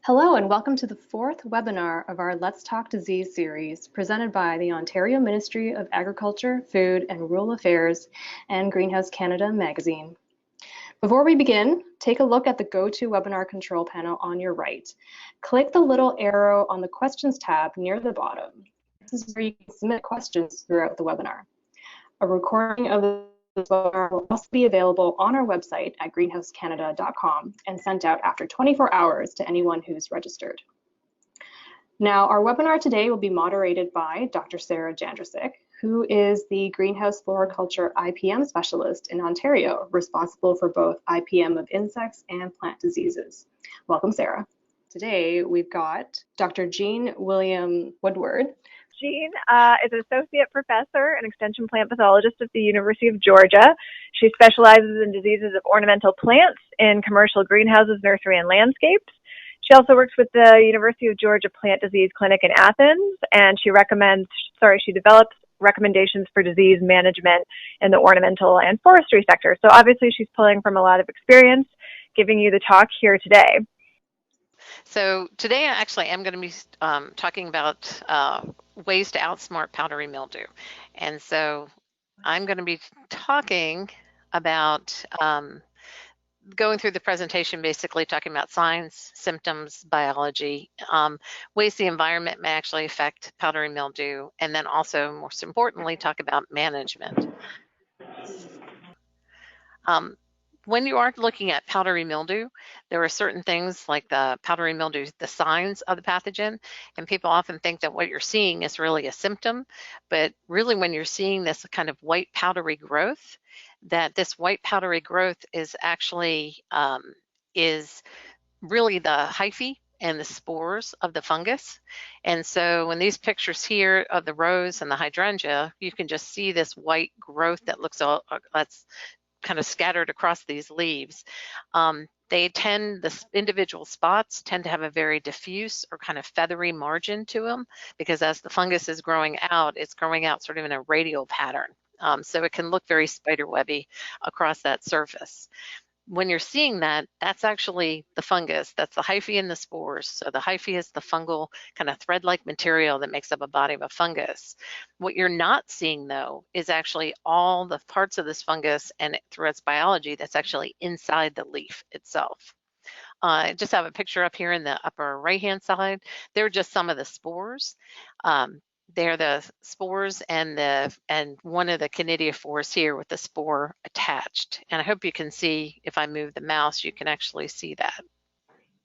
Hello and welcome to the fourth webinar of our Let's Talk Disease series presented by the Ontario Ministry of Agriculture, Food and Rural Affairs and Greenhouse Canada magazine. Before we begin, take a look at the GoToWebinar control panel on your right. Click the little arrow on the Questions tab near the bottom. This is where you can submit questions throughout the webinar. A recording of this webinar will also be available on our website at greenhousecanada.com and sent out after 24 hours to anyone who's registered. Now, our webinar today will be moderated by Dr. Sarah Jandricic, who is the Greenhouse Floriculture IPM specialist in Ontario, responsible for both IPM of insects and plant diseases. Welcome, Sarah. Today, we've got Dr. Jean Williams-Woodward. Jean is an associate professor and extension plant pathologist at the University of Georgia. She specializes in diseases of ornamental plants in commercial greenhouses, nursery, and landscapes. She also works with the University of Georgia Plant Disease Clinic in Athens, and she develops recommendations for disease management in the ornamental and forestry sector. So obviously she's pulling from a lot of experience, giving you the talk here today. So today actually I'm going to be talking about ways to outsmart powdery mildew. And so I'm going to be talking about going through the presentation, basically talking about signs, symptoms, biology, ways the environment may actually affect powdery mildew, and then also, most importantly, talk about management. When you are looking at powdery mildew, there are certain things like the powdery mildew, the signs of the pathogen, and people often think that what you're seeing is really a symptom, but really when you're seeing this kind of white powdery growth, that this white powdery growth is actually is really the hyphae and the spores of the fungus. And so in these pictures here of the rose and the hydrangea, you can just see this white growth that looks that's kind of scattered across these leaves. The individual spots tend to have a very diffuse or kind of feathery margin to them, because as the fungus is growing out, it's growing out sort of in a radial pattern. So it can look very spiderwebby across that surface. When you're seeing that, that's actually the fungus. That's the hyphae and the spores. So the hyphae is the fungal kind of thread-like material that makes up a body of a fungus. What you're not seeing, though, is actually all the parts of this fungus and through its biology that's actually inside the leaf itself. I just have a picture up here in the upper right-hand side. They're just some of the spores. They're the spores and one of the conidiophores here with the spore attached. And I hope you can see, if I move the mouse, you can actually see that.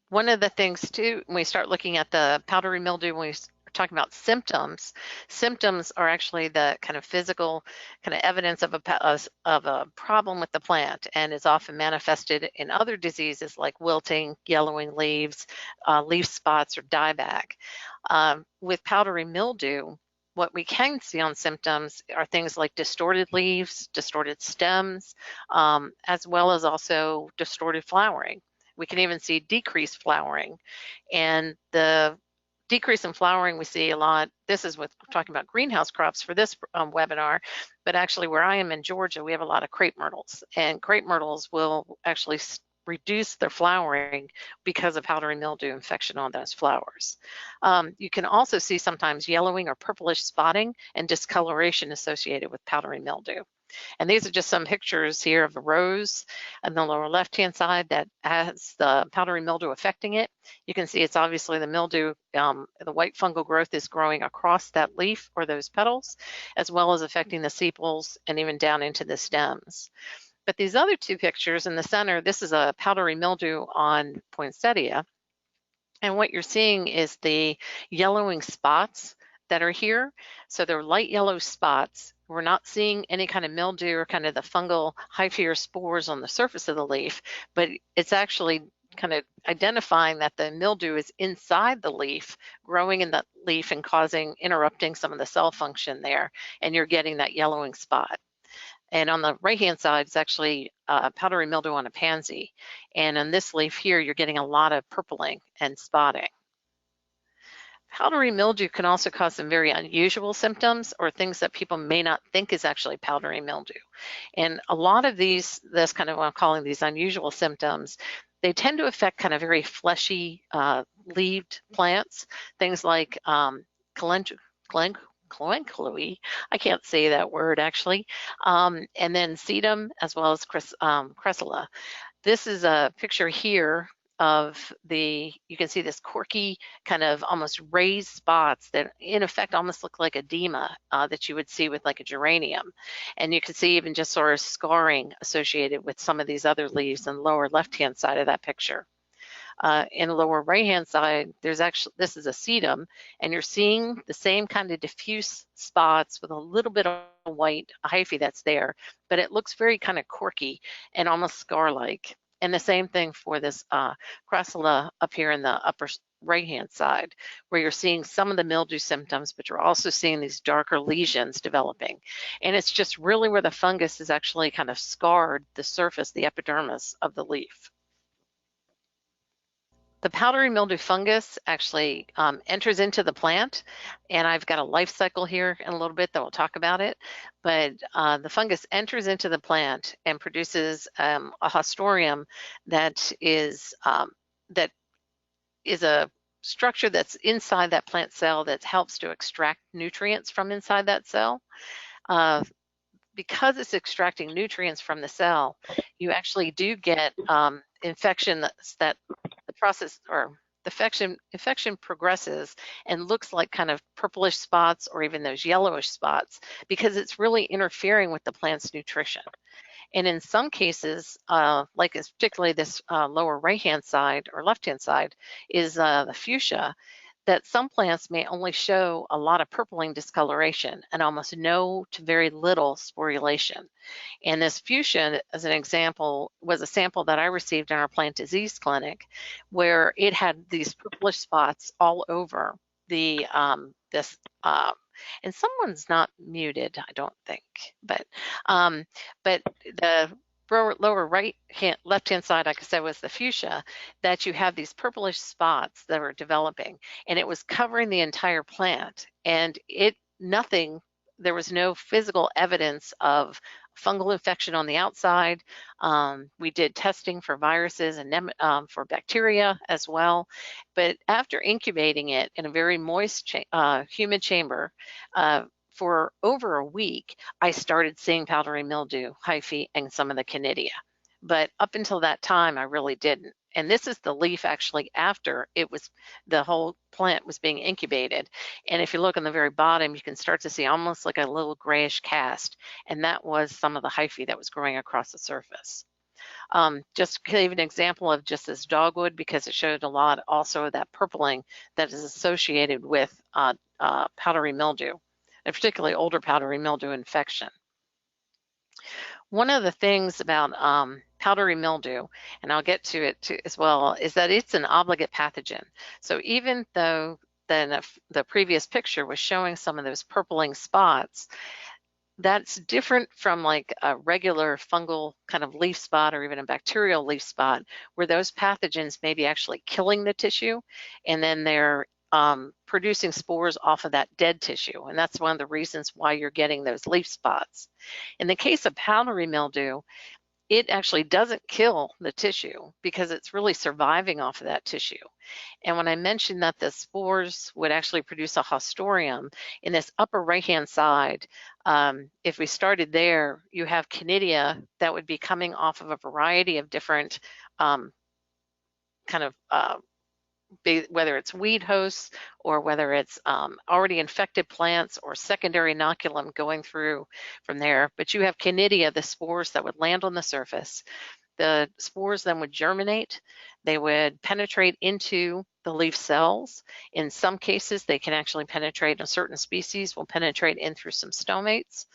One of the things too, when we start looking at the powdery mildew, when we are talking about symptoms, symptoms are actually the kind of physical kind of evidence of a problem with the plant, and is often manifested in other diseases like wilting, yellowing leaves, leaf spots, or dieback. With powdery mildew, what we can see on symptoms are things like distorted leaves, distorted stems, as well as also distorted flowering. We can even see decreased flowering. And the decrease in flowering we see a lot. This is with talking about greenhouse crops for this webinar, but actually where I am in Georgia, we have a lot of crepe myrtles, and crepe myrtles will actually reduce their flowering because of powdery mildew infection on those flowers. You can also see sometimes yellowing or purplish spotting and discoloration associated with powdery mildew. And these are just some pictures here of a rose on the lower left-hand side that has the powdery mildew affecting it. You can see it's obviously the mildew, the white fungal growth is growing across that leaf or those petals, as well as affecting the sepals and even down into the stems. But these other two pictures in the center, this is a powdery mildew on poinsettia. And what you're seeing is the yellowing spots that are here. So they're light yellow spots. We're not seeing any kind of mildew or kind of the fungal hyphae or spores on the surface of the leaf, but it's actually kind of identifying that the mildew is inside the leaf, growing in the leaf and interrupting some of the cell function there, and you're getting that yellowing spot. And on the right-hand side, it's actually powdery mildew on a pansy. And on this leaf here, you're getting a lot of purpling and spotting. Powdery mildew can also cause some very unusual symptoms, or things that people may not think is actually powdery mildew. And a lot of this kind of what I'm calling these unusual symptoms, they tend to affect kind of very fleshy leaved plants, things like calendulae, I can't say that word actually, and then sedum as well as chrysala. This is a picture here of you can see this corky kind of almost raised spots that in effect almost look like edema that you would see with like a geranium. And you can see even just sort of scarring associated with some of these other leaves in the lower left-hand side of that picture. In the lower right-hand side, this is a sedum, and you're seeing the same kind of diffuse spots with a little bit of white hyphae that's there, but it looks very kind of corky and almost scar-like. And the same thing for this chrysala up here in the upper right-hand side, where you're seeing some of the mildew symptoms, but you're also seeing these darker lesions developing. And it's just really where the fungus has actually kind of scarred the surface, the epidermis of the leaf. The powdery mildew fungus actually enters into the plant, and I've got a life cycle here in a little bit that we'll talk about it, but the fungus enters into the plant and produces a haustorium that is a structure that's inside that plant cell that helps to extract nutrients from inside that cell. Because it's extracting nutrients from the cell, you actually do get infection that the process or the infection progresses and looks like kind of purplish spots or even those yellowish spots because it's really interfering with the plant's nutrition. And in some cases, like particularly this lower right-hand side or left-hand side is the fuchsia, that some plants may only show a lot of purpling discoloration and almost no to very little sporulation. And this fuchsia, as an example, was a sample that I received in our plant disease clinic where it had these purplish spots all over the and someone's not muted, I don't think, but the lower left-hand side, like I said, was the fuchsia, that you have these purplish spots that were developing, and it was covering the entire plant, and there was no physical evidence of fungal infection on the outside. We did testing for viruses and for bacteria as well, but after incubating it in a very moist, humid chamber, for over a week, I started seeing powdery mildew, hyphae, and some of the conidia. But up until that time, I really didn't. And this is the leaf actually after the whole plant was being incubated. And if you look on the very bottom, you can start to see almost like a little grayish cast. And that was some of the hyphae that was growing across the surface. Just to give an example of just this dogwood, because it showed a lot also of that purpling that is associated with powdery mildew, and particularly older powdery mildew infection. One of the things about powdery mildew, and I'll get to it as well, is that it's an obligate pathogen. So even though the previous picture was showing some of those purpling spots, that's different from like a regular fungal kind of leaf spot or even a bacterial leaf spot, where those pathogens may be actually killing the tissue, and then they're producing spores off of that dead tissue. And that's one of the reasons why you're getting those leaf spots. In the case of powdery mildew, it actually doesn't kill the tissue because it's really surviving off of that tissue. And when I mentioned that the spores would actually produce a haustorium, in this upper right-hand side, if we started there, you have conidia that would be coming off of a variety of different whether it's weed hosts or whether it's already infected plants or secondary inoculum going through from there. But you have conidia, the spores that would land on the surface. The spores then would germinate. They would penetrate into the leaf cells. In some cases, they can actually penetrate, a certain species will penetrate in through some stomates,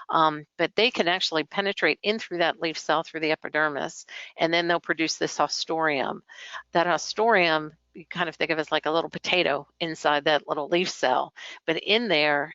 but they can actually penetrate in through that leaf cell, through the epidermis, and then they'll produce this haustorium. That haustorium, you kind of think of it as like a little potato inside that little leaf cell, but in there,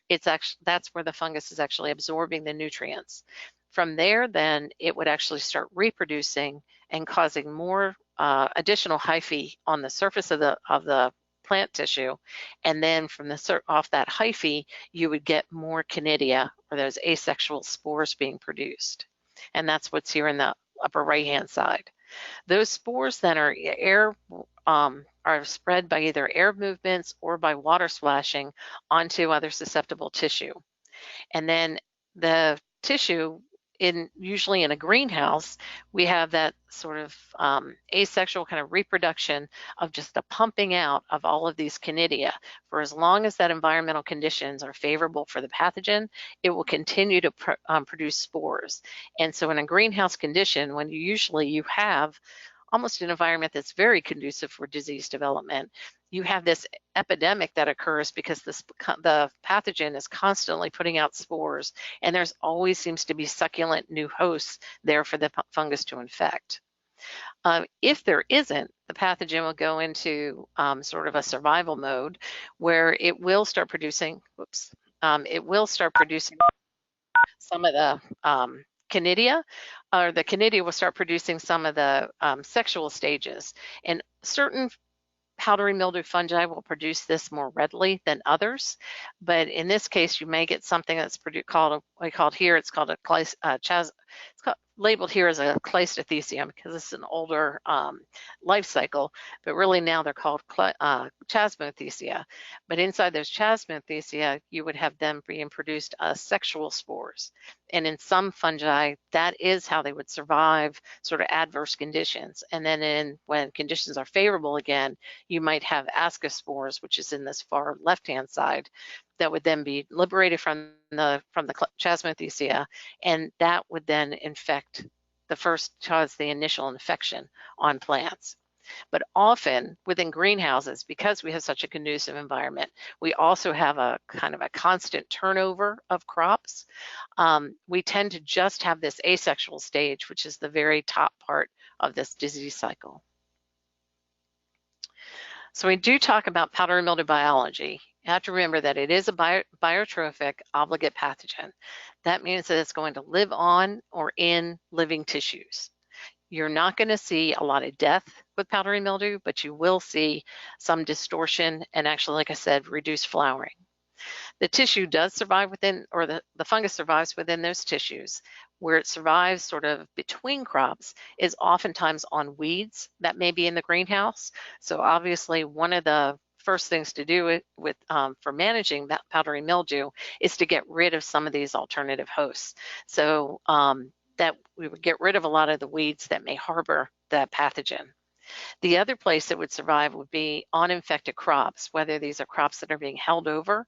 that's where the fungus is actually absorbing the nutrients. From there, then it would actually start reproducing and causing more additional hyphae on the surface of the plant tissue, and then from off that hyphae, you would get more conidia, or those asexual spores being produced, and that's what's here in the upper right-hand side. Those spores then are spread by either air movements or by water splashing onto other susceptible tissue. And then the tissue, usually in a greenhouse, we have that sort of asexual kind of reproduction of just the pumping out of all of these conidia. For as long as that environmental conditions are favorable for the pathogen, it will continue to produce spores. And so in a greenhouse condition, when you have almost an environment that's very conducive for disease development, you have this epidemic that occurs because the pathogen is constantly putting out spores, and there's always seems to be succulent new hosts there for the fungus to infect. If there isn't, the pathogen will go into sort of a survival mode where it will start producing, some of the conidia, or the conidia will start producing some of the sexual stages. And certain powdery mildew fungi will produce this more readily than others, but in this case, you may get something that's labeled here as a Cleistothecium because it's an older life cycle, but really now they're called Chasmothecia. But inside those Chasmothecia, you would have them being produced as sexual spores. And in some fungi, that is how they would survive sort of adverse conditions. And then when conditions are favorable again, you might have ascospores, which is in this far left-hand side, that would then be liberated from the Chasmothecia, and that would then infect cause the initial infection on plants. But often within greenhouses, because we have such a conducive environment, we also have a kind of a constant turnover of crops. We tend to just have this asexual stage, which is the very top part of this disease cycle. So we do talk about powdery mildew biology. You have to remember that it is a biotrophic obligate pathogen. That means that it's going to live on or in living tissues. You're not going to see a lot of death with powdery mildew, but you will see some distortion and actually, like I said, reduced flowering. The tissue does survive within, or the fungus survives within those tissues. Where it survives sort of between crops is oftentimes on weeds that may be in the greenhouse. So obviously one of the first things to do for managing that powdery mildew is to get rid of some of these alternative hosts. So that we would get rid of a lot of the weeds that may harbor that pathogen. The other place it would survive would be on infected crops, whether these are crops that are being held over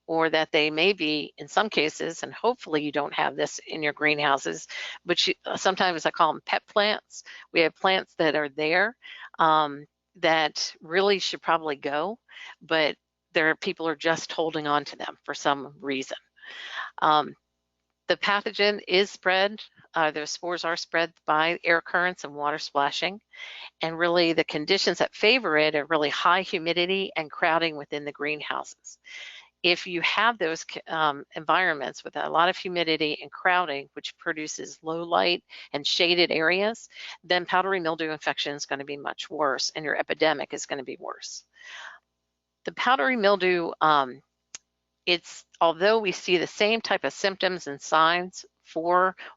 or that they may be, in some cases, and hopefully you don't have this in your greenhouses, but sometimes I call them pet plants. We have plants that are there that really should probably go, but people are just holding on to them for some reason. The pathogen is spread, the spores are spread by air currents and water splashing, and really the conditions that favor it are really high humidity and crowding within the greenhouses. If you have those environments with a lot of humidity and crowding, which produces low light and shaded areas, then powdery mildew infection is going to be much worse and your epidemic is going to be worse. The powdery mildew, although we see the same type of symptoms and signs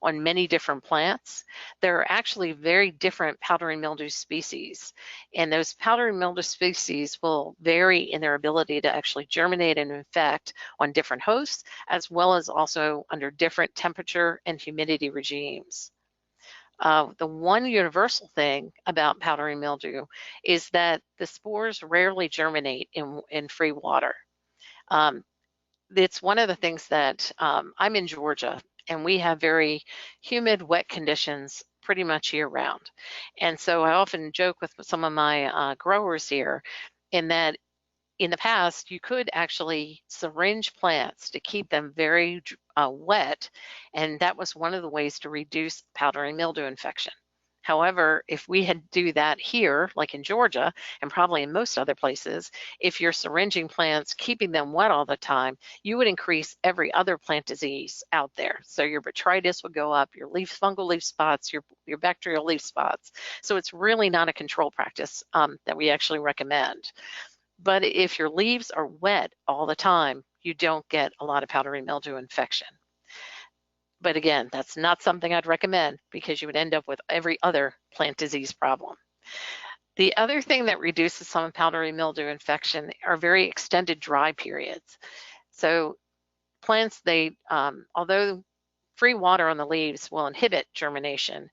on many different plants, there are actually very different powdery mildew species. And those powdery mildew species will vary in their ability to actually germinate and infect on different hosts, as well as also under different temperature and humidity regimes. The one universal thing about powdery mildew is that the spores rarely germinate in free water. It's one of the things that I'm in Georgia, and we have very humid, wet conditions pretty much year round. And so I often joke with some of my growers here in that in the past, you could actually syringe plants to keep them very wet, and that was one of the ways to reduce powdery mildew infection. However, if we had do that here, like in Georgia, and probably in most other places, if you're syringing plants, keeping them wet all the time, you would increase every other plant disease out there. So your botrytis would go up, your fungal leaf spots, your bacterial leaf spots. So it's really not a control practice that we actually recommend. But if your leaves are wet all the time, you don't get a lot of powdery mildew infection. But again, that's not something I'd recommend because you would end up with every other plant disease problem. The other thing that reduces some powdery mildew infection are very extended dry periods. So plants, although free water on the leaves will inhibit germination,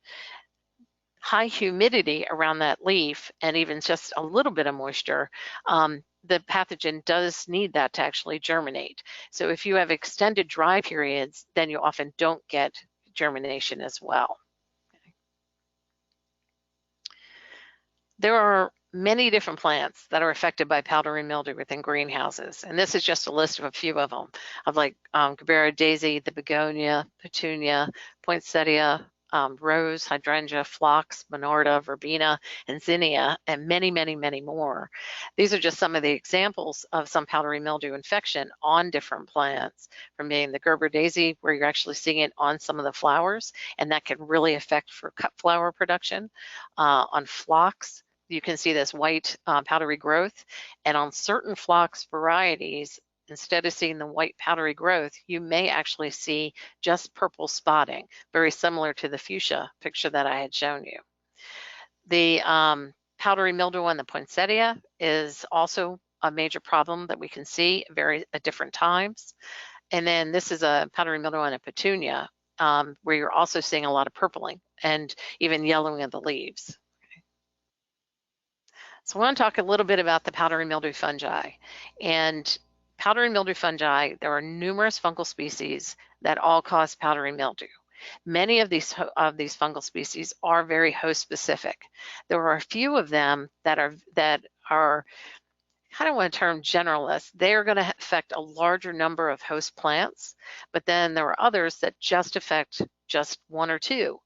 high humidity around that leaf and even just a little bit of moisture, the pathogen does need that to actually germinate. So if you have extended dry periods, then you often don't get germination as well. There are many different plants that are affected by powdery mildew within greenhouses, and this is just a list of a few of them, of like Gerbera daisy, the begonia, petunia, poinsettia, rose, hydrangea, phlox, monarda, verbena, and zinnia, and many, many, many more. These are just some of the examples of some powdery mildew infection on different plants, from being the Gerbera daisy, where you're actually seeing it on some of the flowers, and that can really affect for cut flower production. On phlox, you can see this white powdery growth, and on certain phlox varieties, instead of seeing the white powdery growth, you may actually see just purple spotting, very similar to the fuchsia picture that I had shown you. The powdery mildew on the poinsettia is also a major problem that we can see at different times. And then this is a powdery mildew on a petunia, where you're also seeing a lot of purpling and even yellowing of the leaves. So I want to talk a little bit about the powdery mildew fungi. And powdery mildew fungi, there are numerous fungal species that all cause powdery mildew. Many of these fungal species are very host specific. There are a few of them that are I don't want to term generalists. They're going to affect a larger number of host plants, but then there are others that just affect just one or two.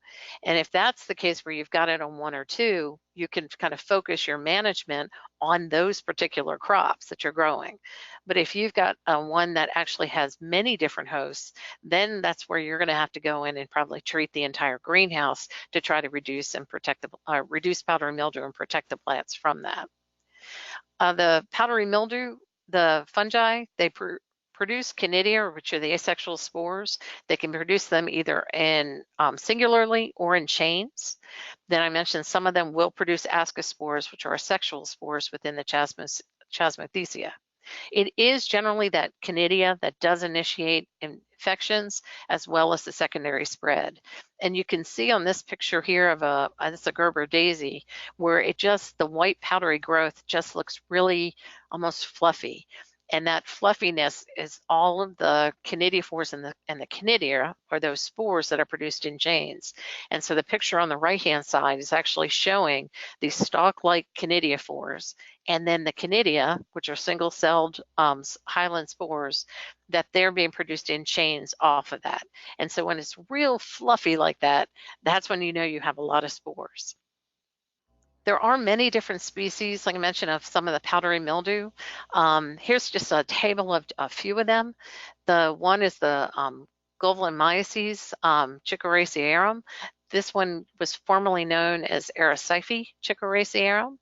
And if that's the case where you've got it on one or two, you can kind of focus your management on those particular crops that you're growing. But if you've got one that actually has many different hosts, then that's where you're going to have to go in and probably treat the entire greenhouse to try to reduce and protect reduce powdery mildew and protect the plants from that. The powdery mildew, the fungi, they produce conidia, which are the asexual spores. They can produce them either in singularly or in chains. Then I mentioned some of them will produce ascospores, which are asexual spores within the chasmothecia. It is generally that conidia that does initiate infections as well as the secondary spread. And you can see on this picture here of it's a Gerbera daisy, where the white powdery growth just looks really almost fluffy. And that fluffiness is all of the conidiophores and the conidia are those spores that are produced in chains. And so the picture on the right-hand side is actually showing these stalk-like conidiophores, and then the conidia, which are single-celled hyaline spores, that they're being produced in chains off of that. And so when it's real fluffy like that, that's when you know you have a lot of spores. There are many different species, like I mentioned, of some of the powdery mildew. Here's just a table of a few of them. The one is the Govulomyces chicoracearum. This one was formerly known as Eryciphe chicoracearum.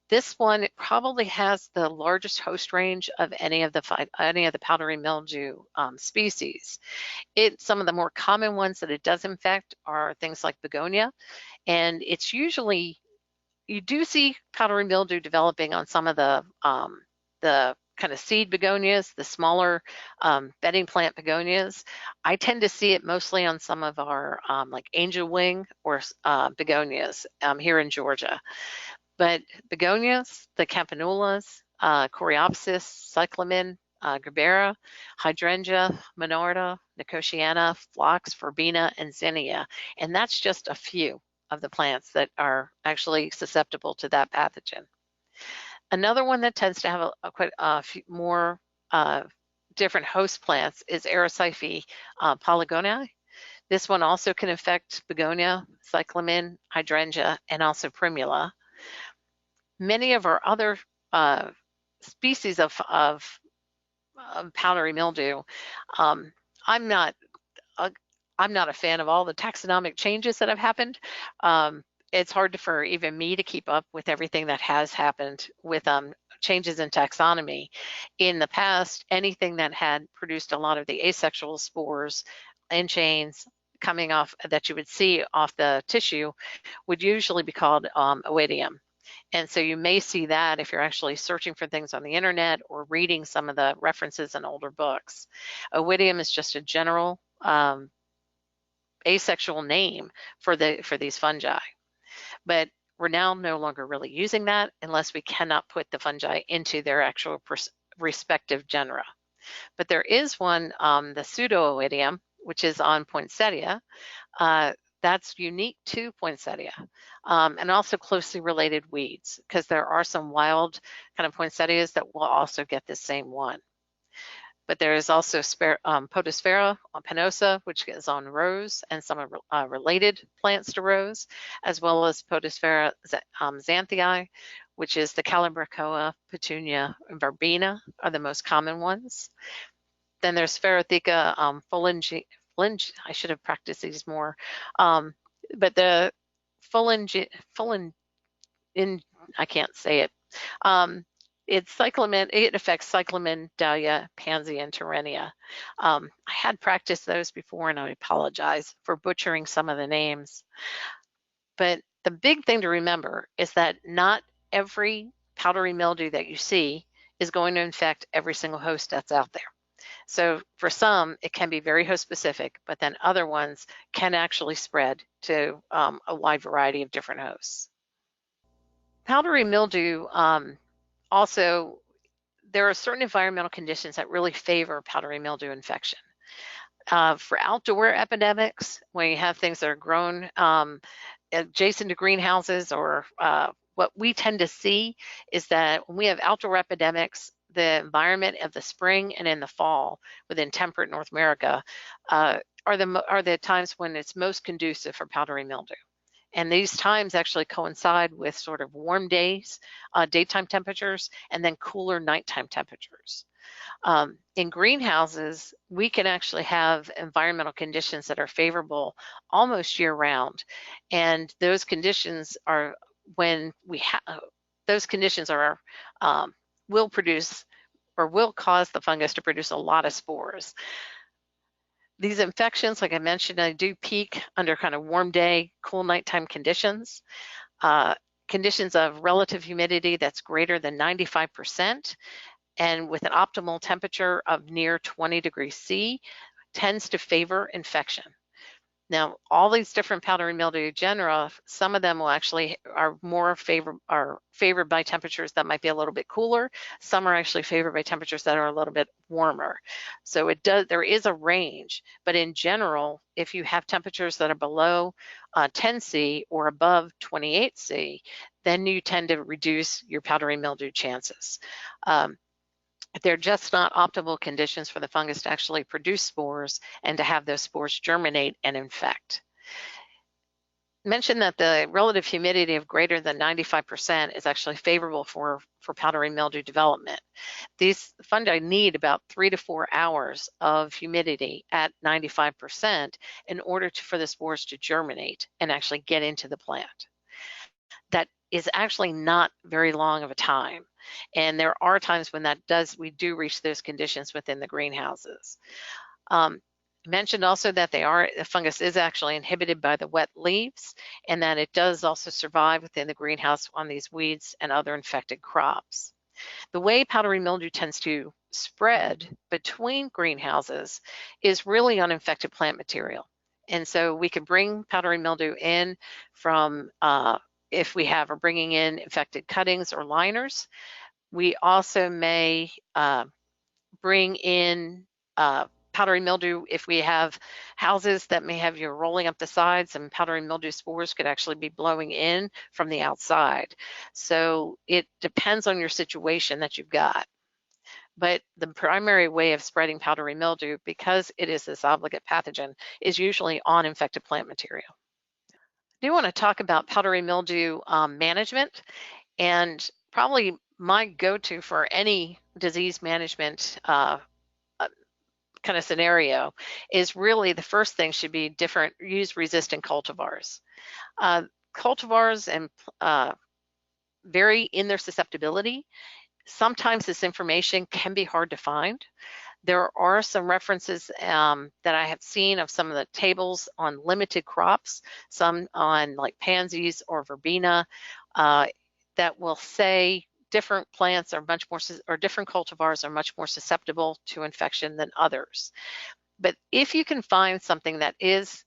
This one probably has the largest host range of any of the powdery mildew species. Some of the more common ones that it does infect are things like begonia, and it's usually, you do see powdery mildew developing on some of the kind of seed begonias, the smaller bedding plant begonias. I tend to see it mostly on some of our like angel wing or begonias here in Georgia. But begonias, the campanulas, coreopsis, cyclamen, Gerbera, hydrangea, monarda, nicotiana, phlox, verbena, and zinnia. And that's just a few of the plants that are actually susceptible to that pathogen. Another one that tends to have quite a few more different host plants is Eryciphe polygonii. This one also can affect begonia, cyclamen, hydrangea, and also primula. Many of our other species of powdery mildew, I'm not a fan of all the taxonomic changes that have happened. It's hard for even me to keep up with everything that has happened with changes in taxonomy. In the past, anything that had produced a lot of the asexual spores in chains coming off that you would see off the tissue would usually be called oidium. And so you may see that if you're actually searching for things on the internet or reading some of the references in older books. Oidium is just a general asexual name for these fungi. But we're now no longer really using that unless we cannot put the fungi into their actual respective genera. But there is one, the pseudo-oidium, which is on poinsettia. That's unique to poinsettia, and also closely related weeds, because there are some wild kind of poinsettias that will also get the same one. But there is also Podosfera penosa, which is on rose and some related plants to rose, as well as Podosfera xanthii, which is the Calibrachoa, petunia, and verbena are the most common ones. Then there's Sphaerotheca fullingi. I should have practiced these more, but the I can't say it. It's cyclamen. It affects cyclamen, dahlia, pansy, and terrenia. I had practiced those before, and I apologize for butchering some of the names. But the big thing to remember is that not every powdery mildew that you see is going to infect every single host that's out there. So for some, it can be very host specific, but then other ones can actually spread to a wide variety of different hosts. Powdery mildew, also, there are certain environmental conditions that really favor powdery mildew infection. For outdoor epidemics, when you have things that are grown adjacent to greenhouses, or what we tend to see is that when we have outdoor epidemics, the environment of the spring and in the fall within temperate North America are the times when it's most conducive for powdery mildew. And these times actually coincide with sort of warm days, daytime temperatures, and then cooler nighttime temperatures. In greenhouses, we can actually have environmental conditions that are favorable almost year round. And those conditions are when will produce or will cause the fungus to produce a lot of spores. These infections, like I mentioned, they do peak under kind of warm day, cool nighttime conditions. Conditions of relative humidity that's greater than 95% and with an optimal temperature of near 20 degrees C tends to favor infection. Now, all these different powdery mildew genera, some of them will actually are favored by temperatures that might be a little bit cooler. Some are actually favored by temperatures that are a little bit warmer. So there is a range, but in general, if you have temperatures that are below 10 C or above 28 C, then you tend to reduce your powdery mildew chances. They're just not optimal conditions for the fungus to actually produce spores and to have those spores germinate and infect. Mention that the relative humidity of greater than 95% is actually favorable for powdery mildew development. These fungi need about 3 to 4 hours of humidity at 95% in order for the spores to germinate and actually get into the plant. That is actually not very long of a time. And there are times when we do reach those conditions within the greenhouses. Mentioned also that the fungus is actually inhibited by the wet leaves, and that it does also survive within the greenhouse on these weeds and other infected crops. The way powdery mildew tends to spread between greenhouses is really on infected plant material. And so we can bring powdery mildew in from if we are bringing in infected cuttings or liners. We also may bring in powdery mildew if we have houses that may have rolling up the sides, and powdery mildew spores could actually be blowing in from the outside. So it depends on your situation that you've got. But the primary way of spreading powdery mildew, because it is this obligate pathogen, is usually on infected plant material. I do want to talk about powdery mildew management, and probably my go-to for any disease management kind of scenario is really the first thing should be use resistant cultivars. Cultivars vary in their susceptibility. Sometimes this information can be hard to find. There are some references that I have seen of some of the tables on limited crops, some on like pansies or verbena, that will say different plants are much more, or different cultivars are much more susceptible to infection than others. But if you can find something that is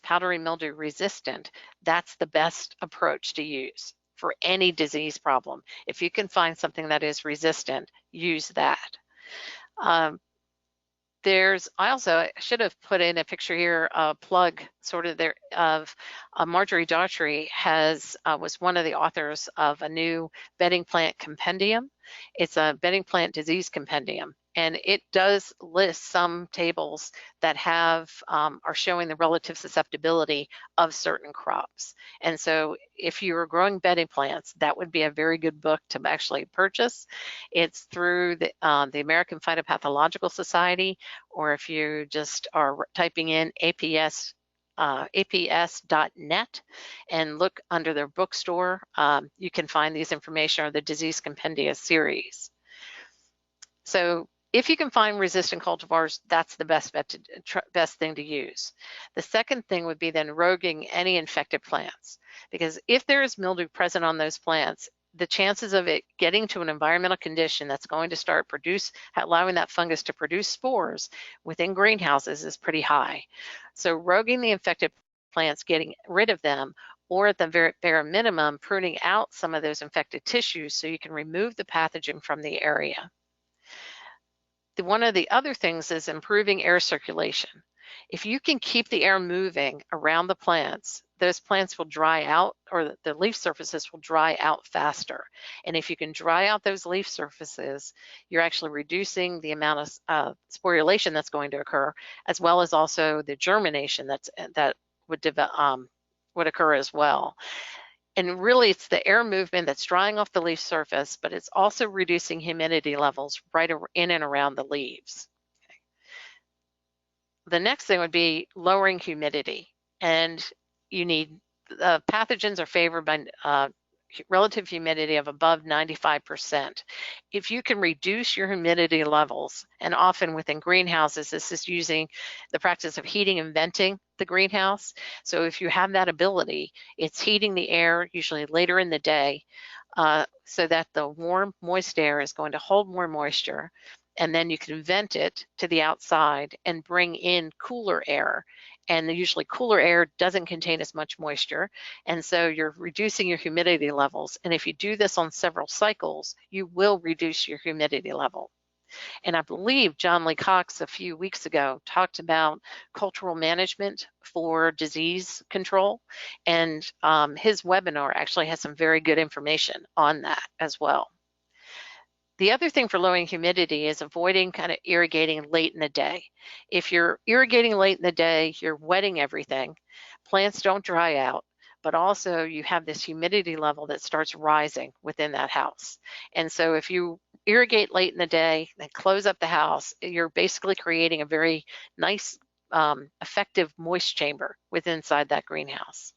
powdery mildew resistant, that's the best approach to use for any disease problem. If you can find something that is resistant, use that. I should have put in a picture here, a plug sort of there of Marjorie Daughtry was one of the authors of a new bedding plant compendium. It's a bedding plant disease compendium, and it does list some tables that are showing the relative susceptibility of certain crops. And so if you are growing bedding plants, that would be a very good book to actually purchase. It's through the American Phytopathological Society, or if you just are typing in aps.net and look under their bookstore, you can find these information, or the Disease Compendia series. So if you can find resistant cultivars, that's the best thing to use. The second thing would be then roguing any infected plants, because if there is mildew present on those plants, the chances of it getting to an environmental condition that's going to start allowing that fungus to produce spores within greenhouses is pretty high. So roguing the infected plants, getting rid of them, or at the bare minimum, pruning out some of those infected tissues so you can remove the pathogen from the area. One of the other things is improving air circulation. If you can keep the air moving around the plants, those plants will dry out, or the leaf surfaces will dry out faster. And if you can dry out those leaf surfaces, you're actually reducing the amount of sporulation that's going to occur, as well as also the germination that would occur as well. And really, it's the air movement that's drying off the leaf surface, but it's also reducing humidity levels right in and around the leaves. Okay. The next thing would be lowering humidity. And pathogens are favored by relative humidity of above 95%. If you can reduce your humidity levels, and often within greenhouses, this is using the practice of heating and venting the greenhouse. So if you have that ability, it's heating the air usually later in the day so that the warm, moist air is going to hold more moisture, and then you can vent it to the outside and bring in cooler air. And usually cooler air doesn't contain as much moisture, and so you're reducing your humidity levels. And if you do this on several cycles, you will reduce your humidity level. And I believe John Lee Cox a few weeks ago talked about cultural management for disease control, and his webinar actually has some very good information on that as well. The other thing for lowering humidity is avoiding kind of irrigating late in the day. If you're irrigating late in the day, you're wetting everything. Plants don't dry out, but also you have this humidity level that starts rising within that house. And so if you irrigate late in the day, then close up the house, you're basically creating a very nice, effective moist chamber inside that greenhouse.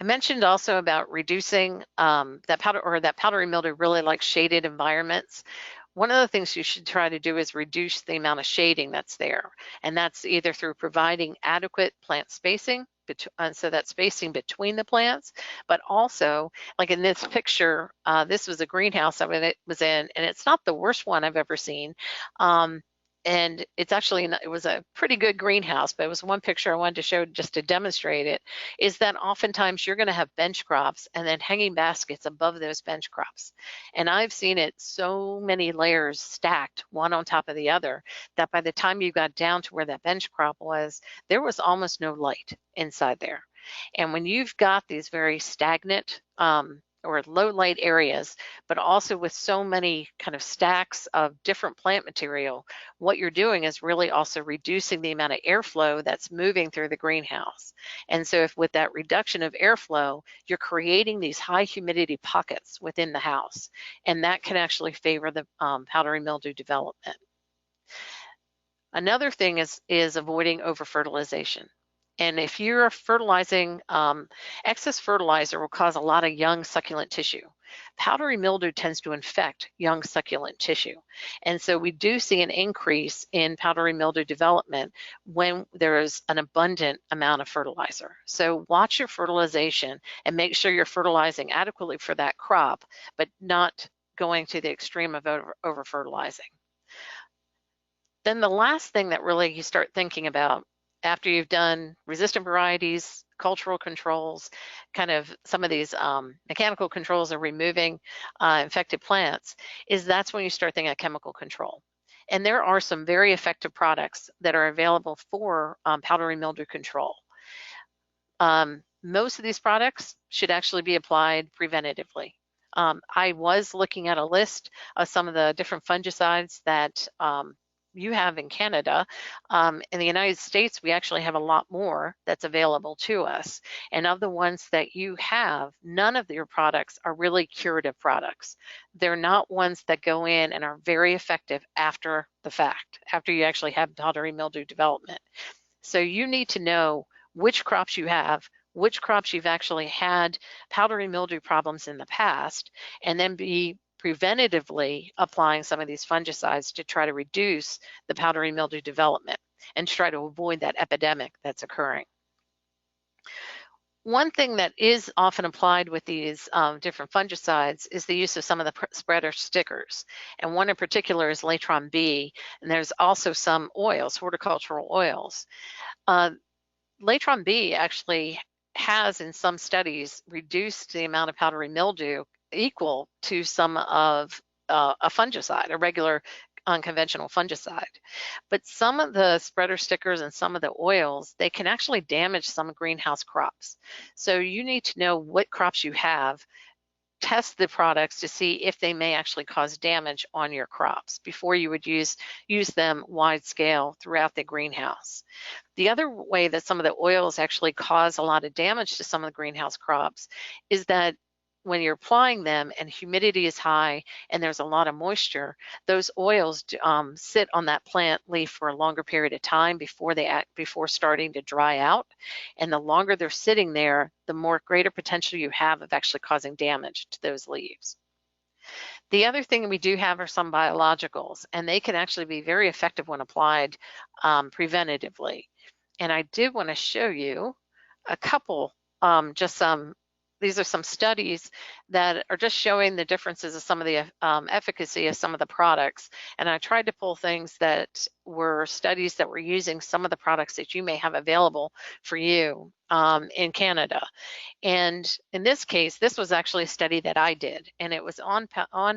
I mentioned also about reducing that powdery mildew really likes shaded environments. One of the things you should try to do is reduce the amount of shading that's there. And that's either through providing adequate plant spacing, so that spacing between the plants, but also like in this picture, this was a greenhouse it was in, and it's not the worst one I've ever seen. And it's actually, it was a pretty good greenhouse, but it was one picture I wanted to show just to demonstrate it, is that oftentimes you're going to have bench crops and then hanging baskets above those bench crops. And I've seen it so many layers stacked one on top of the other that by the time you got down to where that bench crop was, there was almost no light inside there. And when you've got these very stagnant or low light areas, but also with so many kind of stacks of different plant material, what you're doing is really also reducing the amount of airflow that's moving through the greenhouse. And so if with that reduction of airflow, you're creating these high humidity pockets within the house, and that can actually favor the powdery mildew development. Another thing is avoiding over-fertilization. And if you're fertilizing, excess fertilizer will cause a lot of young succulent tissue. Powdery mildew tends to infect young succulent tissue. And so we do see an increase in powdery mildew development when there is an abundant amount of fertilizer. So watch your fertilization and make sure you're fertilizing adequately for that crop, but not going to the extreme of over fertilizing. Then the last thing that really you start thinking about after you've done resistant varieties, cultural controls, kind of some of these mechanical controls of removing infected plants, is that's when you start thinking of chemical control. And there are some very effective products that are available for powdery mildew control. Most of these products should actually be applied preventatively. I was looking at a list of some of the different fungicides that you have in Canada. In the United States, we actually have a lot more that's available to us. And of the ones that you have, none of your products are really curative products. They're not ones that go in and are very effective after the fact, after you actually have powdery mildew development. So you need to know which crops you have, which crops you've actually had powdery mildew problems in the past, and then be preventatively applying some of these fungicides to try to reduce the powdery mildew development and try to avoid that epidemic that's occurring. One thing that is often applied with these different fungicides is the use of some of the spreader stickers. And one in particular is Latron B, and there's also some oils, horticultural oils. Latron B actually has, in some studies, reduced the amount of powdery mildew equal to some of a fungicide, a regular unconventional fungicide. But some of the spreader stickers and some of the oils, they can actually damage some greenhouse crops. So you need to know what crops you have, test the products to see if they may actually cause damage on your crops before you would use them wide scale throughout the greenhouse. The other way that some of the oils actually cause a lot of damage to some of the greenhouse crops is that when you're applying them and humidity is high and there's a lot of moisture, those oils sit on that plant leaf for a longer period of time before starting to dry out. And the longer they're sitting there, the more greater potential you have of actually causing damage to those leaves. The other thing we do have are some biologicals, and they can actually be very effective when applied preventatively. And I did want to show you a couple, these are some studies that are just showing the differences of some of the efficacy of some of the products. And I tried to pull things that were studies that were using some of the products that you may have available for you in Canada. And in this case, this was actually a study that I did, and it was on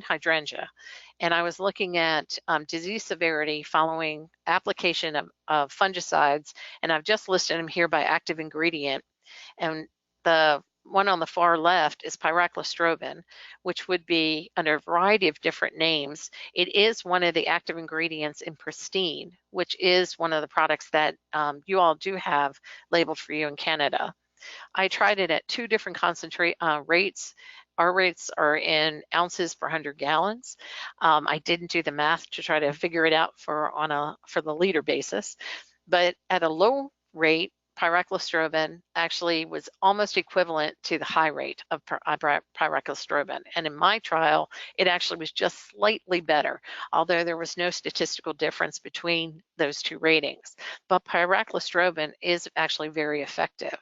Hydrangea. And I was looking at disease severity following application of fungicides, and I've just listed them here by active ingredient. And the one on the far left is pyraclostrobin, which would be under a variety of different names. It is one of the active ingredients in Pristine, which is one of the products that you all do have labeled for you in Canada. I tried it at 2 different concentrate rates. Our rates are in ounces per 100 gallons. I didn't do the math to try to figure it out for the liter basis, but at a low rate, pyraclostrobin actually was almost equivalent to the high rate of pyraclostrobin. And in my trial, it actually was just slightly better, although there was no statistical difference between those 2 ratings. But pyraclostrobin is actually very effective.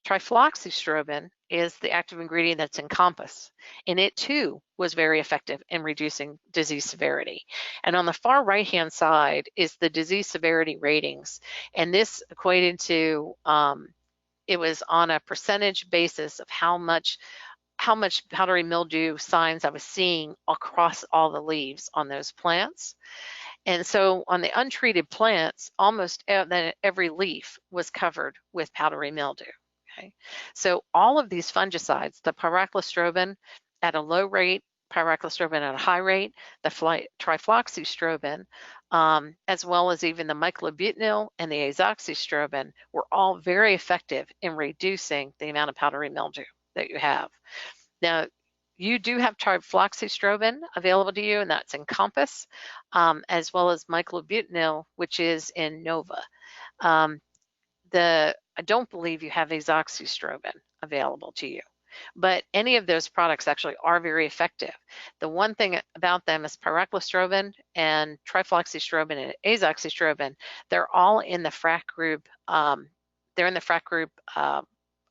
Trifloxystrobin is the active ingredient that's in Compass, and it too was very effective in reducing disease severity. And on the far right-hand side is the disease severity ratings, and this equated to, it was on a percentage basis of how much powdery mildew signs I was seeing across all the leaves on those plants. And so on the untreated plants, almost every leaf was covered with powdery mildew. Okay, so all of these fungicides, the pyraclostrobin at a low rate, pyraclostrobin at a high rate, the trifloxystrobin, as well as even the myclobutanil and the azoxystrobin, were all very effective in reducing the amount of powdery mildew that you have. Now, you do have trifloxystrobin available to you, and that's in Compass, as well as myclobutanil, which is in Nova. I don't believe you have azoxystrobin available to you. but any of those products actually are very effective. The one thing about them is pyraclostrobin and trifloxystrobin and azoxystrobin, they're all in the FRAC group. They're in the FRAC group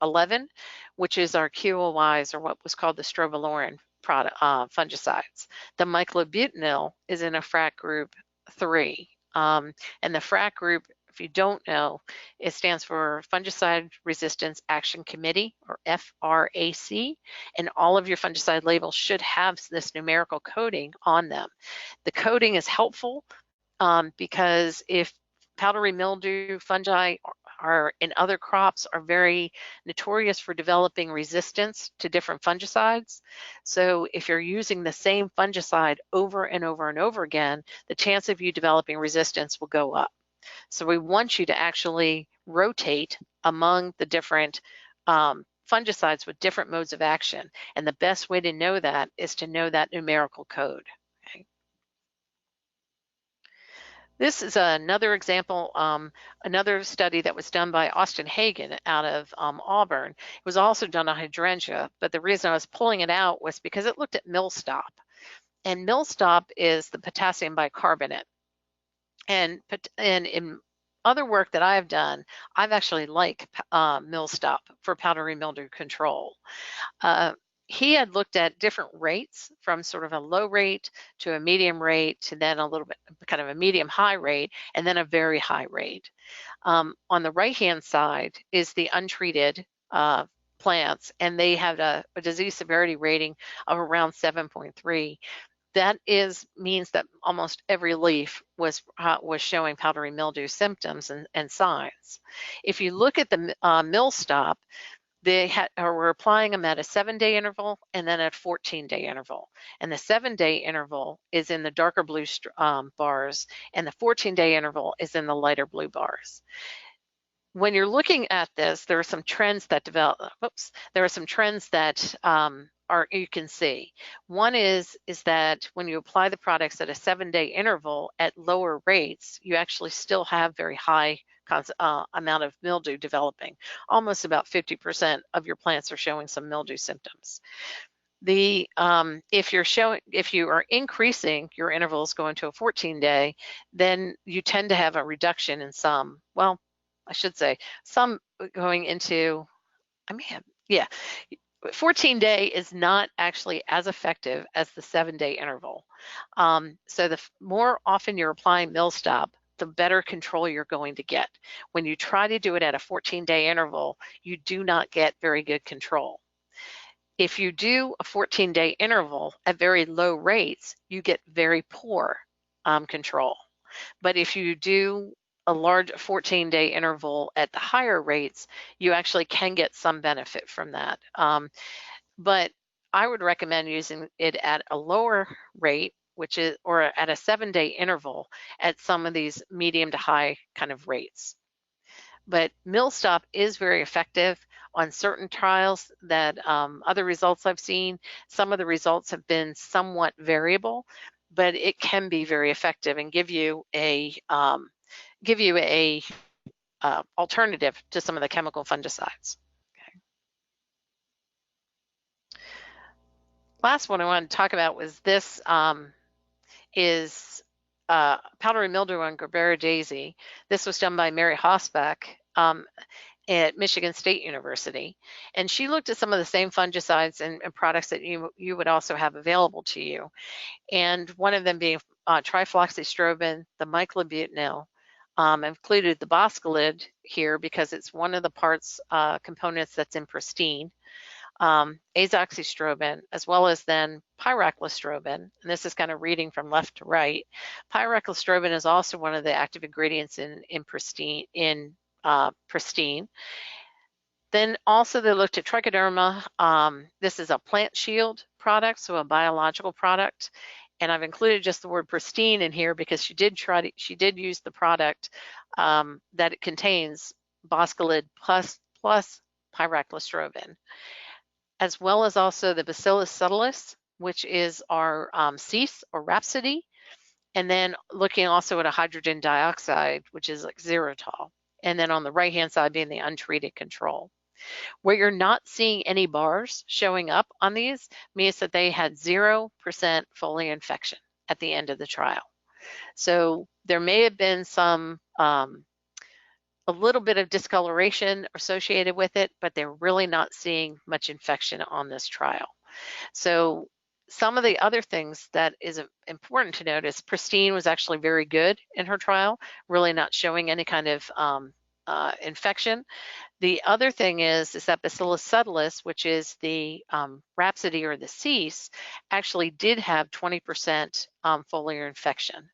11, which is our QOYs, or what was called the strobilurin product, fungicides. The myclobutanil is in a FRAC group 3. And the FRAC group, if you don't know, it stands for Fungicide Resistance Action Committee, or FRAC, and all of your fungicide labels should have this numerical coding on them. The coding is helpful because if powdery mildew fungi are in other crops are very notorious for developing resistance to different fungicides. So if you're using the same fungicide over and over and over again, the chance of you developing resistance will go up. So we want you to actually rotate among the different fungicides with different modes of action. And the best way to know that is to know that numerical code. This is another example, another study that was done by Austin Hagen out of Auburn. It was also done on Hydrangea, but the reason I was pulling it out was because it looked at millstop. And millstop is the potassium bicarbonate. And in other work that I've done, I've actually liked millstop for powdery mildew control. He had looked at different rates from sort of a low rate to a medium rate to then a little bit kind of a medium high rate and then a very high rate. On the right hand side is the untreated plants, and they have a disease severity rating of around 7.3. That means that almost every leaf was showing powdery mildew symptoms and signs. If you look at the millstop, they were applying them at a 7-day interval and then at a 14-day interval. And the 7-day interval is in the darker blue bars, and the 14-day interval is in the lighter blue bars. When you're looking at this, there are some trends that develop. There are some trends that you can see. One is that when you apply the products at a 7-day interval at lower rates, you actually still have very high amount of mildew developing. Almost about 50% of your plants are showing some mildew symptoms. If you are increasing your intervals going to a 14-day, then you tend to have a reduction in some. Well, I should say some going into. 14-day is not actually as effective as the 7-day interval. So the more often you're applying millstop, the better control you're going to get. When you try to do it at a 14-day interval, you do not get very good control. If you do a 14-day interval at very low rates, you get very poor control. But if you do a large 14-day interval at the higher rates, you actually can get some benefit from that. But I would recommend using it at a lower rate, or at a 7-day interval at some of these medium to high kind of rates. But millstop is very effective on certain trials that other results I've seen. Some of the results have been somewhat variable, but it can be very effective and give you a alternative to some of the chemical fungicides. Okay. Last one I wanted to talk about was this is powdery mildew on Gerbera daisy. This was done by Mary Hosbach at Michigan State University, and she looked at some of the same fungicides and products that you would also have available to you, and one of them being trifloxystrobin, the myclobutanil. Included the boscalid here because it's one of the parts components that's in pristine, azoxystrobin, as well as then pyraclostrobin. And this is kind of reading from left to right. Pyraclostrobin is also one of the active ingredients in pristine. Then also they looked at trichoderma. This is a plant shield product, so a biological product. And I've included just the word pristine in here because she did use the product that it contains boscalid plus pyraclostrobin, as well as also the Bacillus subtilis, which is our cease or rhapsody, and then looking also at a hydrogen dioxide, which is like xeritol, and then on the right-hand side being the untreated control. Where you're not seeing any bars showing up on these means that they had 0% foliar infection at the end of the trial. So there may have been some a little bit of discoloration associated with it, but they're really not seeing much infection on this trial. So some of the other things that is important to note is Pristine was actually very good in her trial, really not showing any kind of infection. The other thing is that Bacillus subtilis, which is the Rhapsody or the cease, actually did have 20% foliar infection.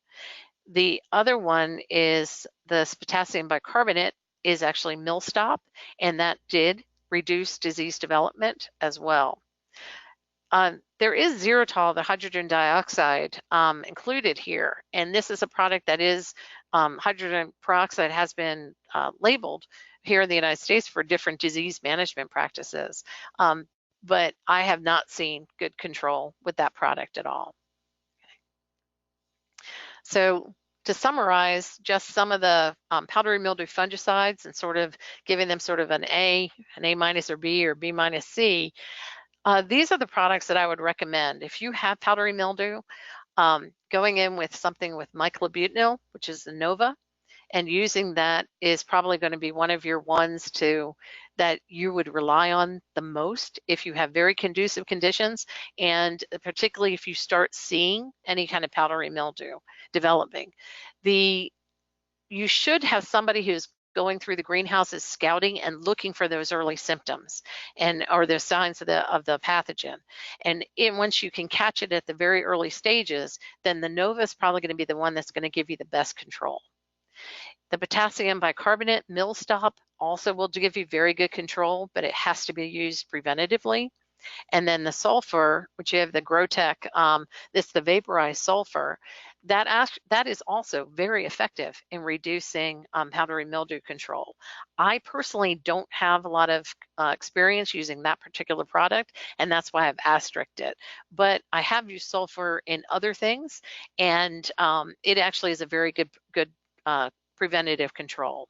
The other one is the potassium bicarbonate is actually millstop, and that did reduce disease development as well. There is xylitol, the hydrogen dioxide, included here, and this is a product that is hydrogen peroxide has been labeled here in the United States for different disease management practices, but I have not seen good control with that product at all. So to summarize just some of the powdery mildew fungicides and sort of giving them sort of an A minus or B minus C, these are the products that I would recommend. If you have powdery mildew, going in with something with myclobutanil, which is the Nova, and using that is probably going to be one of your ones that you would rely on the most if you have very conducive conditions, and particularly if you start seeing any kind of powdery mildew developing. You should have somebody who's going through the greenhouses scouting and looking for those early symptoms or the signs of the pathogen. And once you can catch it at the very early stages, then the Nova is probably going to be the one that's going to give you the best control. The potassium bicarbonate millstop also will give you very good control, but it has to be used preventatively. And then the sulfur, which you have the Grotech, this the vaporized sulfur, that is also very effective in reducing powdery mildew control. I personally don't have a lot of experience using that particular product, and that's why I've asterisked it. But I have used sulfur in other things, and it actually is a very good preventative control.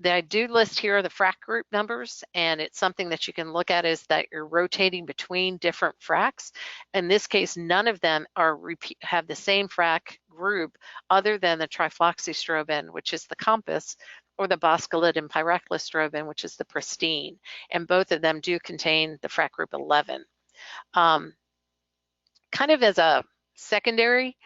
I do list here the frac group numbers, and it's something that you can look at is that you're rotating between different fracs. In this case, none of them have the same frac group other than the trifloxystrobin, which is the Compass, or the boscalid pyraclostrobin, which is the Pristine, and both of them do contain the frac group 11. Kind of as a secondary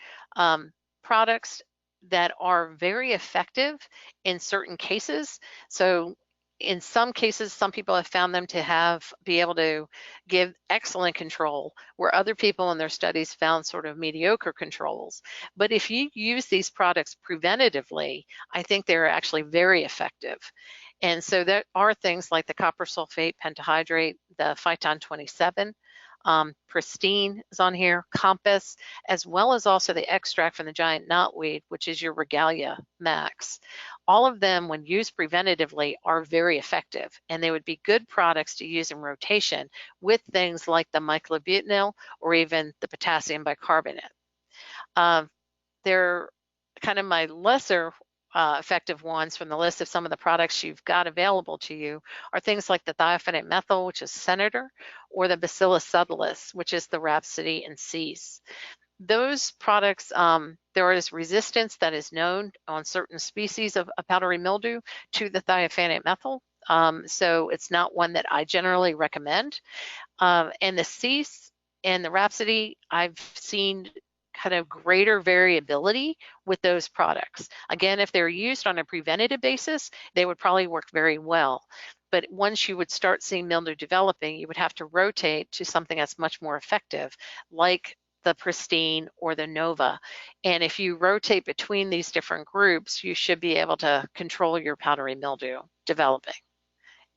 products that are very effective in certain cases. So in some cases, some people have found them to be able to give excellent control, where other people in their studies found sort of mediocre controls. But if you use these products preventatively, I think they're actually very effective. And so there are things like the copper sulfate pentahydrate, the Phyton 27, Pristine is on here, Compass, as well as also the extract from the giant knotweed, which is your Regalia Max. All of them, when used preventatively, are very effective, and they would be good products to use in rotation with things like the myclobutanil or even the potassium bicarbonate. They're kind of my lesser effective ones from the list of some of the products you've got available to you are things like the thiophanate methyl, which is Senator, or the Bacillus subtilis, which is the Rhapsody and Cease. Those products, there is resistance that is known on certain species of powdery mildew to the thiophanate methyl, so it's not one that I generally recommend. And the Cease and the Rhapsody, I've seen kind of greater variability with those products. Again, if they're used on a preventative basis, they would probably work very well. But once you would start seeing mildew developing, you would have to rotate to something that's much more effective, like the Pristine or the Nova. And if you rotate between these different groups, you should be able to control your powdery mildew developing.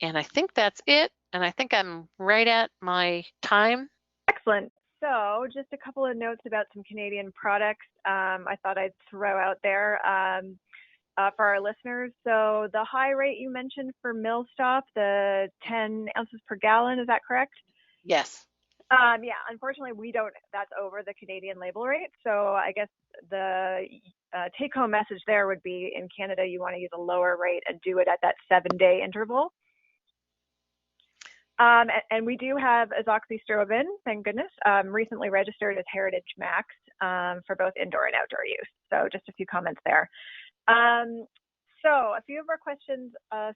And I think that's it. And I think I'm right at my time. Excellent. So just a couple of notes about some Canadian products I thought I'd throw out there for our listeners. So the high rate you mentioned for millstop, the 10 ounces per gallon, is that correct? Yes. Yeah, unfortunately, that's over the Canadian label rate. So I guess the take-home message there would be in Canada, you want to use a lower rate and do it at that 7-day interval. And we do have azoxystrobin, thank goodness, recently registered as Heritage Max for both indoor and outdoor use. So just a few comments there. So a few of our questions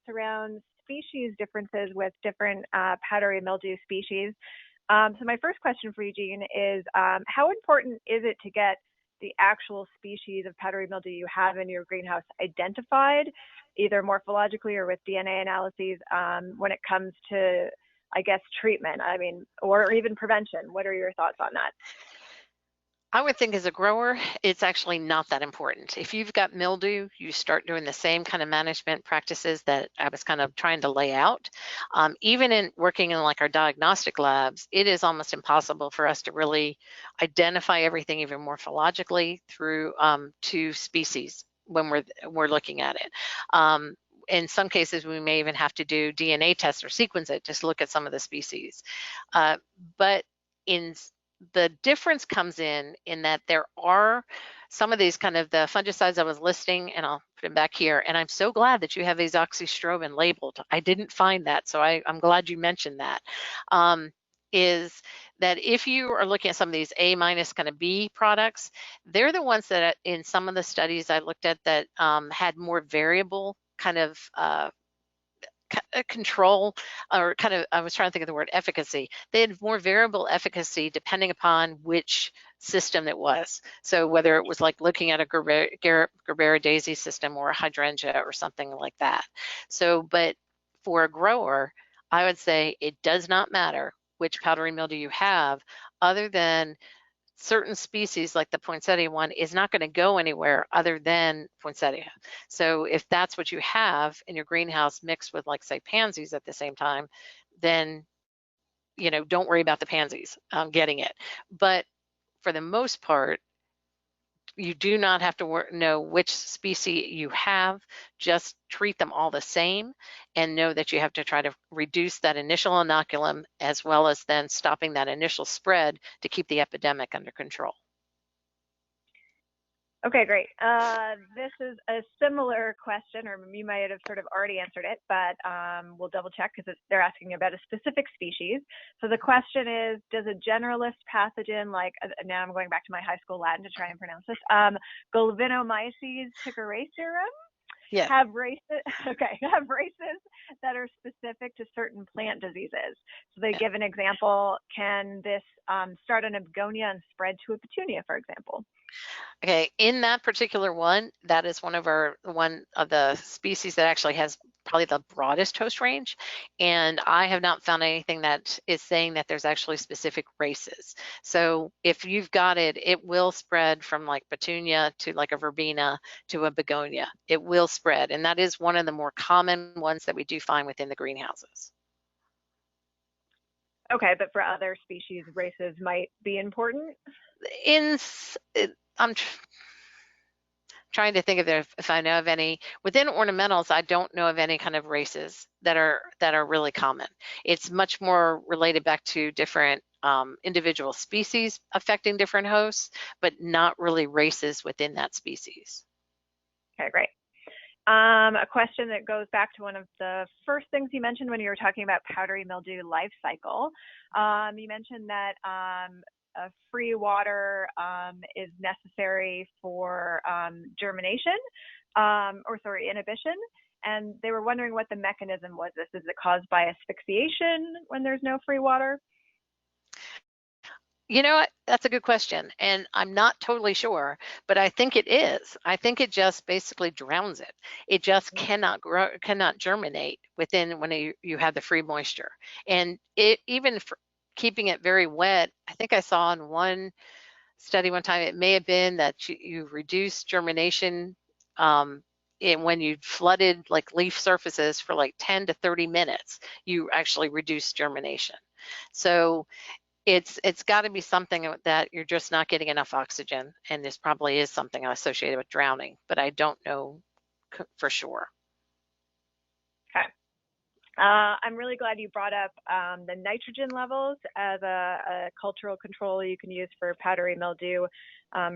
surround species differences with different powdery mildew species. So my first question for you, Jean, is how important is it to get the actual species of powdery mildew you have in your greenhouse identified, either morphologically or with DNA analyses, when it comes to, I guess, treatment, I mean, or even prevention? What are your thoughts on that? I would think as a grower, it's actually not that important. If you've got mildew, you start doing the same kind of management practices that I was kind of trying to lay out. Even in working in like our diagnostic labs, it is almost impossible for us to really identify everything even morphologically through two species when we're looking at it. In some cases, we may even have to do DNA tests or sequence it, just look at some of the species. But the difference comes in that there are some of these kind of the fungicides I was listing, and I'll put them back here. And I'm so glad that you have these azoxystrobin labeled. I didn't find that, so I'm glad you mentioned that. Is that if you are looking at some of these A- kind of B products, they're the ones that in some of the studies I looked at that had more variable kind of control, or kind of, I was trying to think of the word efficacy. They had more variable efficacy depending upon which system it was. So whether it was like looking at a Gerbera daisy system or a Hydrangea or something like that. So, but for a grower, I would say it does not matter which powdery mildew you have, other than certain species like the poinsettia one is not going to go anywhere other than poinsettia. So if that's what you have in your greenhouse mixed with, like, say, pansies at the same time, then, you know, don't worry about the pansies getting it. But for the most part, you do not have to know which species you have. Just treat them all the same and know that you have to try to reduce that initial inoculum, as well as then stopping that initial spread to keep the epidemic under control. Okay, great. This is a similar question, or you might have sort of already answered it, but we'll double check because they're asking about a specific species. So the question is, does a generalist pathogen like, now I'm going back to my high school Latin to try and pronounce this, Gallinomyces ticeracerum, yeah, have races, have races that are specific to certain plant diseases? So they give an example. Can this start on a begonia and spread to a petunia, for example? Okay, in that particular one, that is one of the species that actually has probably the broadest host range, and I have not found anything that is saying that there's actually specific races. So if you've got it, it will spread from like petunia to like a verbena to a begonia. It will spread, and that is one of the more common ones that we do find within the greenhouses. Okay, but for other species, races might be important? I'm trying to think of if I know of any. Within ornamentals, I don't know of any kind of races that are really common. It's much more related back to different individual species affecting different hosts, but not really races within that species. Okay, great. A question that goes back to one of the first things you mentioned when you were talking about powdery mildew life cycle. You mentioned that free water is necessary for germination, inhibition. And they were wondering what the mechanism was. Is it caused by asphyxiation when there's no free water? You know what? That's a good question, and I'm not totally sure, but I think it is. I think it just basically drowns it. It just cannot grow, cannot germinate within when you have the free moisture. And it even for keeping it very wet, I think I saw in one study one time, it may have been that you reduce germination when you flooded like leaf surfaces for like 10 to 30 minutes, you actually reduce germination. So it's got to be something that you're just not getting enough oxygen, and this probably is something associated with drowning, but I don't know for sure. Okay. I'm really glad you brought up the nitrogen levels as a cultural control you can use for powdery mildew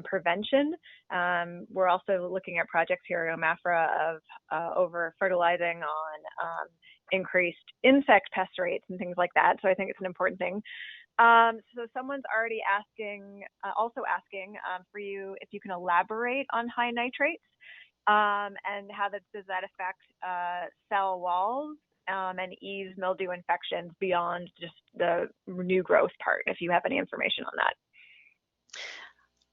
prevention. We're also looking at projects here at OMAFRA of over fertilizing on increased insect pest rates and things like that. So I think it's an important thing. So someone's already asking, also asking for you if you can elaborate on high nitrates and how does that affect cell walls and ease mildew infections beyond just the new growth part, if you have any information on that.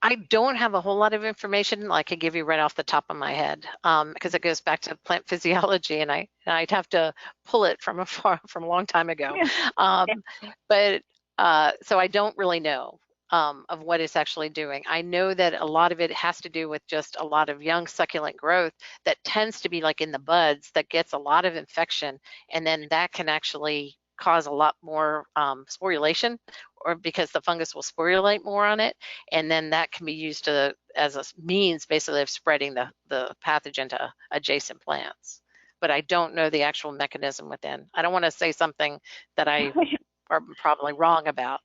I don't have a whole lot of information I could give you right off the top of my head because it goes back to plant physiology, and I'd have to pull it from a long time ago. But so I don't really know of what it's actually doing. I know that a lot of it has to do with just a lot of young succulent growth that tends to be like in the buds that gets a lot of infection, and then that can actually cause a lot more sporulation, or because the fungus will sporulate more on it, and then that can be used as a means basically of spreading the pathogen to adjacent plants. But I don't know the actual mechanism within. I don't want to say something that I are probably wrong about.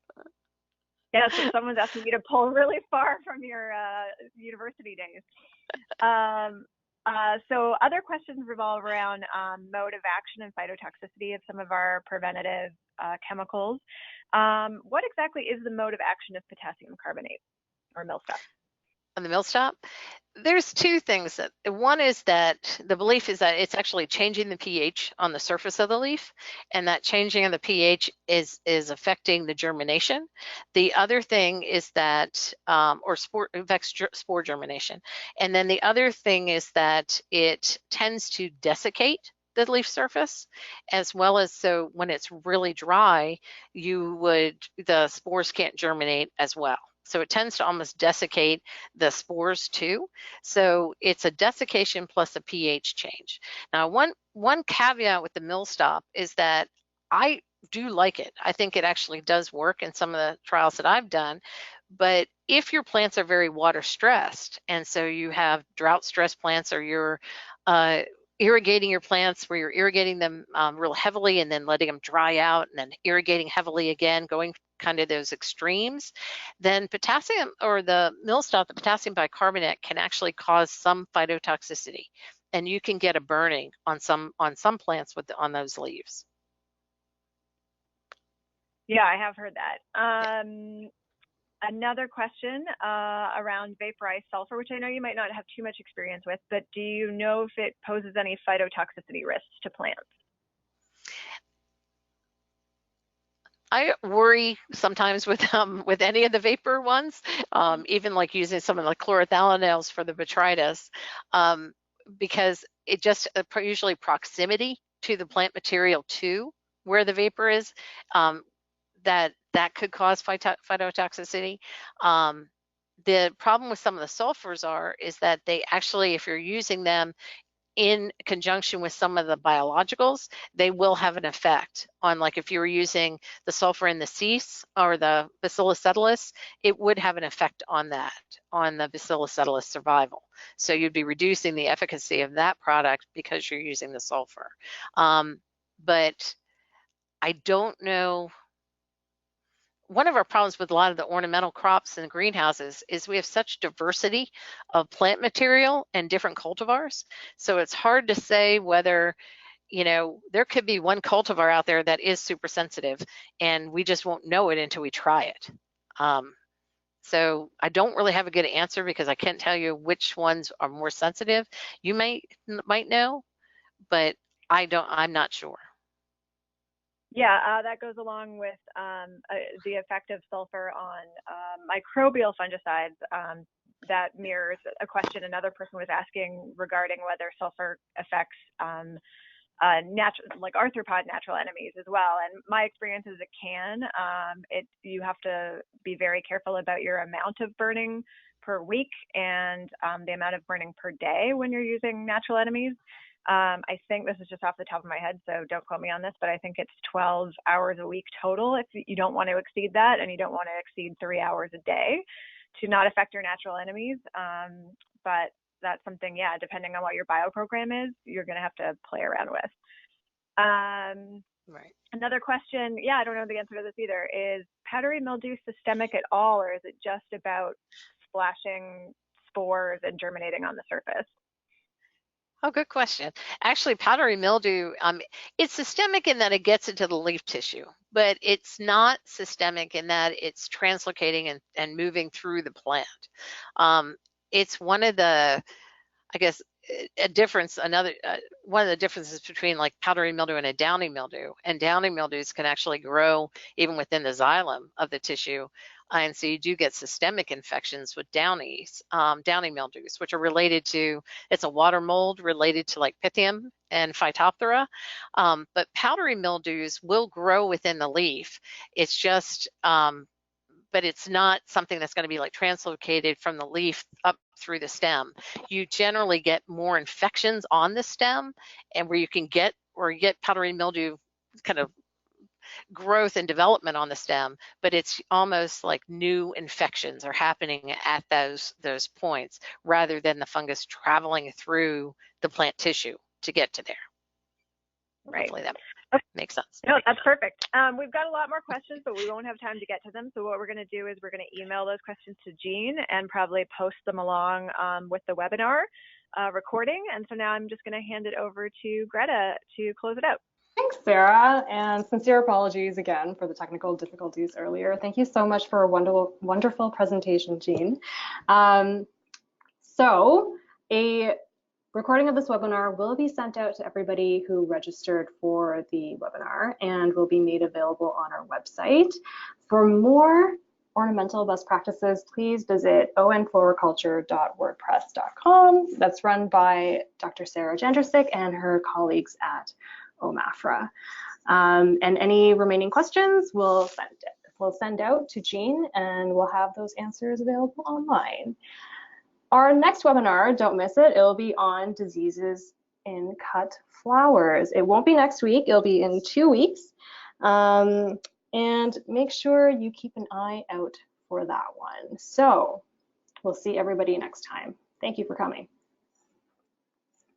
Yeah, so someone's asking you to pull really far from your university days. So other questions revolve around mode of action and phytotoxicity of some of our preventative chemicals. What exactly is the mode of action of potassium carbonate or millstop? On the millstop, there's two things. One is that the belief is that it's actually changing the pH on the surface of the leaf, and that changing of the pH is affecting the germination. The other thing is that, affects spore germination. And then the other thing is that it tends to desiccate the leaf surface, as well as, so when it's really dry, the spores can't germinate as well. So it tends to almost desiccate the spores too. So it's a desiccation plus a pH change. Now, one caveat with the millstop is that I do like it. I think it actually does work in some of the trials that I've done. But if your plants are very water stressed, and so you have drought stressed plants, or you're irrigating your plants where you're irrigating them real heavily and then letting them dry out and then irrigating heavily again, going kind of those extremes, then potassium, or the millstop, the potassium bicarbonate, can actually cause some phytotoxicity, and you can get a burning on some plants on those leaves. Yeah, I have heard that. Another question around vaporized sulfur, which I know you might not have too much experience with, but do you know if it poses any phytotoxicity risks to plants? I worry sometimes with any of the vapor ones, even like using some of the chlorothalonils for the botrytis, because it just usually proximity to the plant material to where the vapor is, that could cause phytotoxicity. The problem with some of the sulfurs is that they actually, if you're using them in conjunction with some of the biologicals, they will have an effect on, like if you were using the sulfur in the cease or the Bacillus subtilis, it would have an effect on that, on the Bacillus subtilis survival. So you'd be reducing the efficacy of that product because you're using the sulfur. But I don't know. One of our problems with a lot of the ornamental crops in greenhouses is we have such diversity of plant material and different cultivars. So it's hard to say whether, there could be one cultivar out there that is super sensitive and we just won't know it until we try it. So I don't really have a good answer because I can't tell you which ones are more sensitive. You might know, but I'm not sure. Yeah, that goes along with the effect of sulfur on microbial fungicides. That mirrors a question another person was asking regarding whether sulfur affects like arthropod natural enemies as well. And my experience is it can. You have to be very careful about your amount of burning per week and the amount of burning per day when you're using natural enemies. I think this is just off the top of my head, so don't quote me on this, but I think it's 12 hours a week total if you don't want to exceed that, and you don't want to exceed 3 hours a day to not affect your natural enemies. But that's something, yeah, depending on what your bioprogram is, you're going to have to play around with. Right. Another question, yeah, I don't know the answer to this either, is powdery mildew systemic at all, or is it just about splashing spores and germinating on the surface? Oh, good question. Actually, powdery mildew, it's systemic in that it gets into the leaf tissue, but it's not systemic in that it's translocating and moving through the plant. It's one of the, I guess, a difference, one of the differences between like powdery mildew and a downy mildew. And downy mildews can actually grow even within the xylem of the tissue. And so you do get systemic infections with downy mildews, which are related to, it's a water mold related to like Pythium and Phytophthora. But powdery mildews will grow within the leaf. It's just, but it's not something that's going to be like translocated from the leaf up through the stem. You generally get more infections on the stem, and where you get powdery mildew kind of growth and development on the stem, but it's almost like new infections are happening at those points rather than the fungus traveling through the plant tissue to get to there. Right. Hopefully that makes sense. No, that's perfect. We've got a lot more questions, but we won't have time to get to them. So what we're going to do is we're going to email those questions to Jean and probably post them along with the webinar recording. And so now I'm just going to hand it over to Greta to close it out. Thanks, Sarah, and sincere apologies again for the technical difficulties earlier. Thank you so much for a wonderful presentation, Jean. So a recording of this webinar will be sent out to everybody who registered for the webinar and will be made available on our website. For more ornamental best practices, please visit onfloriculture.wordpress.com. That's run by Dr. Sarah Jandricic and her colleagues at OMAFRA. And any remaining questions we'll send out to Jean, and we'll have those answers available online. Our next webinar, don't miss it, it'll be on diseases in cut flowers. It won't be next week, it'll be in 2 weeks. And make sure you keep an eye out for that one. So we'll see everybody next time. Thank you for coming.